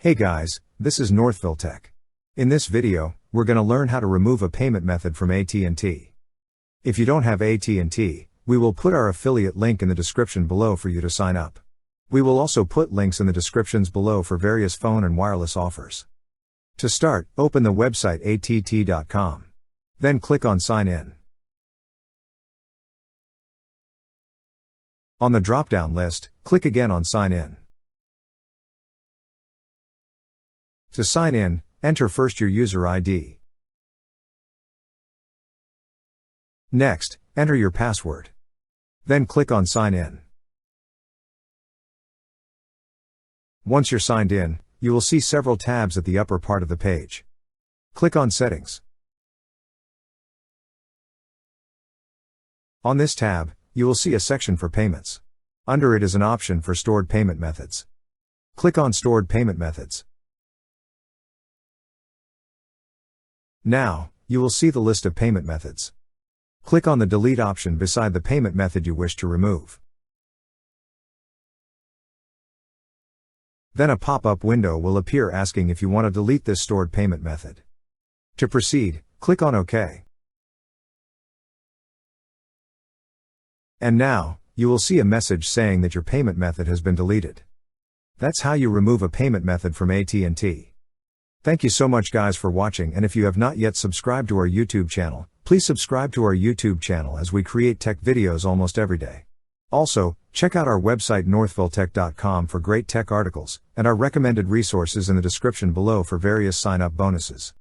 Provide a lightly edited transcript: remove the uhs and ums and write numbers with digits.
Hey guys, this is Northville Tech. In this video, we're going to learn how to remove a payment method from AT&T. If you don't have AT&T, we will put our affiliate link in the description below for you to sign up. We will also put links in the descriptions below for various phone and wireless offers. To start, open the website att.com. Then click on Sign In. On the drop-down list, click again on Sign In. To sign in, enter first your user ID. Next, enter your password. Then click on Sign In. Once you're signed in, you will see several tabs at the upper part of the page. Click on Settings. On this tab, you will see a section for payments. Under it is an option for stored payment methods. Click on Stored Payment Methods. Now, you will see the list of payment methods. Click on the Delete option beside the payment method you wish to remove. Then a pop-up window will appear asking if you want to delete this stored payment method. To proceed, click on OK. And now, you will see a message saying that your payment method has been deleted. That's how you remove a payment method from AT&T. Thank you so much guys for watching, and if you have not yet subscribed to our YouTube channel, please subscribe to our YouTube channel as we create tech videos almost every day. Also, check out our website northvilletech.com for great tech articles, and our recommended resources in the description below for various sign-up bonuses.